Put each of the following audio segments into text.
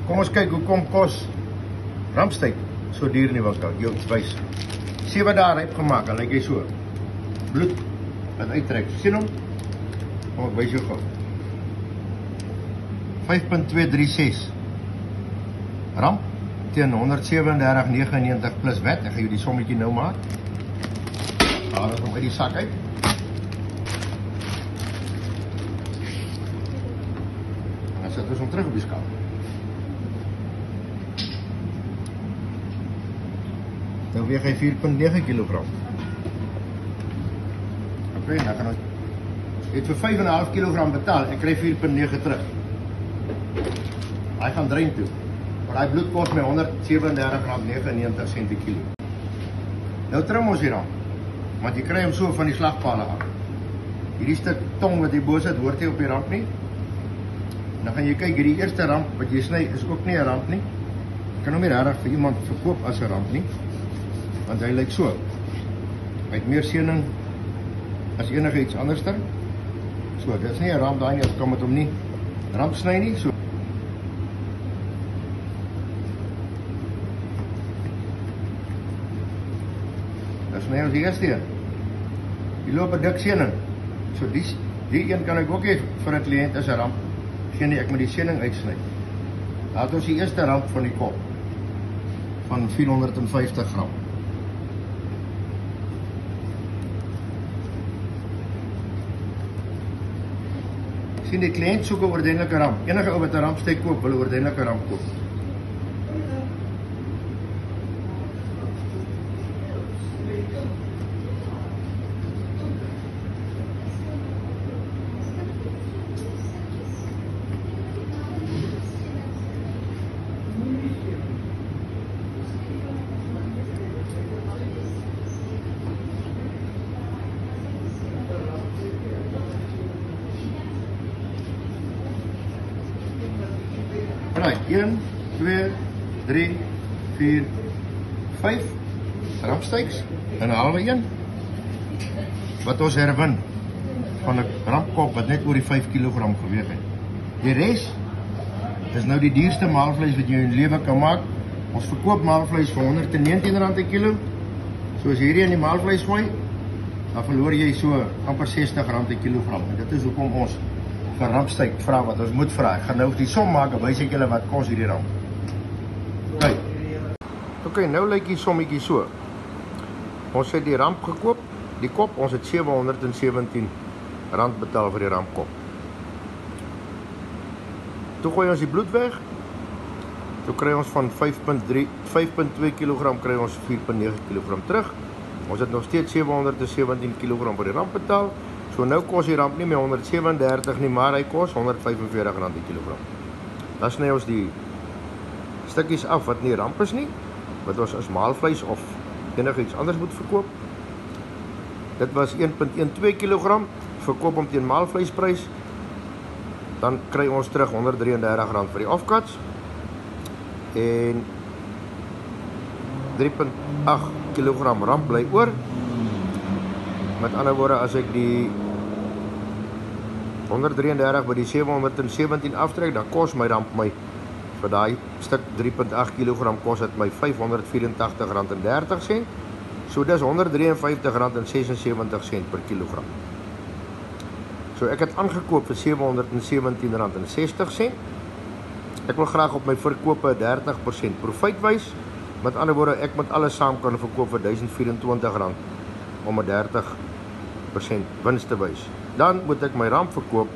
Kom ons kyk hoekom kos rampsteak so duur in die winkel. Jy wys. 7 dae ryp gemaak, en lyk hy so. Bloed wat uittrek. Sien hom? Kom ek wys jou gou. 5.236 ramp teen 137,99 plus wet. Ek gaan jou die sommetjie nou maak. Haal dit hom uit die sak uit. En dan sit ons hom terug op die skaal. Nou weeg hy 4.9 kg. Ok, nou gaan ons... Jy het vir 5,5 kg betaal, ek kry 4.9 terug. Hy gaan drein toe. Maar die bloed kost my R137,99 per kilo. Nou trim ons hier aan. Want jy kry hom so van die slagpale af. Hierdie stuk tong wat hier bo sit, hoort jy op die ramp nie. En dan gaan jy kyk, hierdie eerste ramp wat jy sny is ook nie 'n ramp nie. Ek kan hom nie regtig vir iemand verkoop as 'n ramp nie. Want hy lyk so. Hy het meer seuning as enige iets anderster. So, dit is nie 'n ramp daai nie, as kom met hom nie ramp sny nie. So. Dis my ons die eerste een. Die loop 'n dik seuning. So die een kan ek ook hê vir 'n kliënt as 'n ramp. Geen nie, ek moet die seuning uitsny. Laat ons die eerste ramp van die kop van 450 gram. Sien die kliënt soek 'n ordentlike ramp. Enige ou wat 'n rampsteak koop, wil 'n ordentlike ramp koop. Right, 1, 2, 3, 4, 5 rampsteaks en 'n halwe een wat ons herwin van 'n rampkop wat net oor die 5 kg geweg het. Die res is nou die duurste maalvleis wat jy in jou lewe kan maak. Ons verkoop maalvleis vir R119 per kilo. So as hierdie in die maalvleis gooi, dan verloor jy so amper R60 per kilogram. En dit is hoekom ons vir rampsteak vra wat ons moet vra. Ek gaan nou die som maak en wys ek julle wat kos hierdie ramp. Kyk. Ok, nou lyk die sommetjie so. Ons het die ramp gekoop, die kop, ons het R717 betaal vir die rampkop. Toe gooi ons die bloed weg. Toe kry ons van 5.2 kg kry ons 4.9 kg terug. Ons het nog steeds 717 kg vir die ramp betaal. So nou kos die ramp nie meer 137 nie, maar hy kos R145 per kilogram. Dan sny ons die stukkies af wat nie ramp is nie, wat ons as maalvleis of enige iets anders moet verkoop. Dit was 1.12 kg, verkoop hom teen maalvleisprys. Dan kry ons terug R133 vir die offcuts. En 3.8 kg ramp bly oor. Met ander woorde, as ek die 133 by die 717 aftrek, dan kos my ramp my vir daai stuk 3.8 kg kos dit my R584.30. So dis R153.76 per kilogram. So ek het aangekoop vir R717.60. Ek wil graag op my verkope 30% profiet wys. Met ander woorde, ek moet alles saam kan verkoop vir R1024 om 'n 30% wins te wys. Dan moet ek my ramp verkoop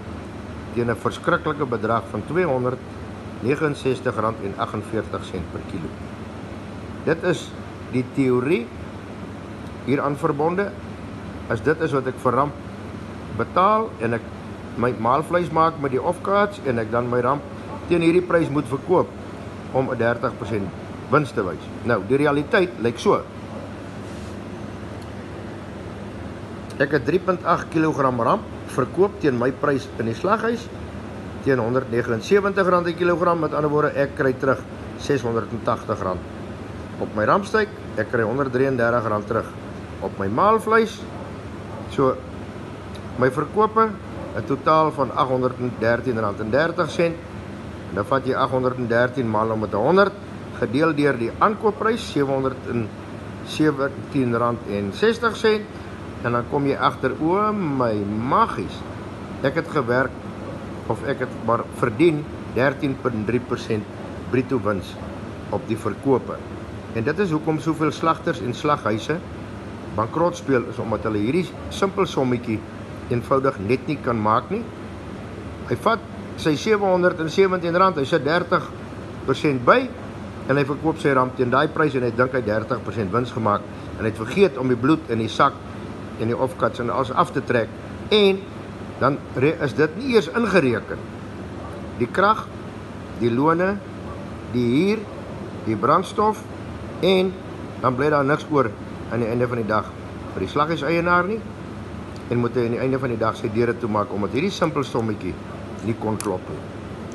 teen 'n verskriklike bedrag van R269.48 per kilo. Dit is die teorie hieraan verbonde. As dit is wat ek vir ramp betaal en ek my maalvleis maak met die offcuts en ek dan my ramp teen hierdie prys moet verkoop om 'n 30% wins te wys. Nou, die realiteit lyk so. Ek het 3.8 kg ramp verkoop teen my prys in die slaghuis teen R179 per kilogram. Met ander woorde, ek kry terug R680 op my rampsteak. Ek kry R133 terug op my maalvleis. So my verkope 'n totaal van R813.30. Dan vat jy 813 maal met 100 gedeel deur die aankoopprys R717.60 en dan kom jy agter, o my magies, ek het gewerk of ek het maar verdien 13,3% bruto wins op die verkope. En dit is hoekom soveel slagters en slaghuise bankrot speel, is omdat hulle hierdie simpel sommetjie eenvoudig net nie kan maak nie. Hy vat sy R717, hy sit 30% by en hy verkoop sy ram teen daai prys en hy dink hy 30% wins gemaak en hy het vergeet om die bloed in die sak en die offcuts en alles af te trek en dan is dit nie eers ingereken. Die krag, die lone, die huur, die brandstof en dan bly daar niks oor aan die einde van die dag vir die slaghuiseienaar nie en moet hy aan die einde van die dag sy deure toemaak omdat hierdie simpel sommetjie nie kon klop nie.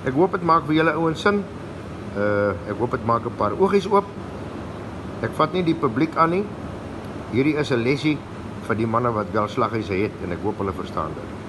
Ek hoop dit maak vir julle ouens sin. Ek hoop dit maak 'n paar oogies oop. Ek vat nie die publiek aan nie. Hierdie is 'n lesie vir die manne wat wel slaghuise het en ek hoop hulle verstaan dit.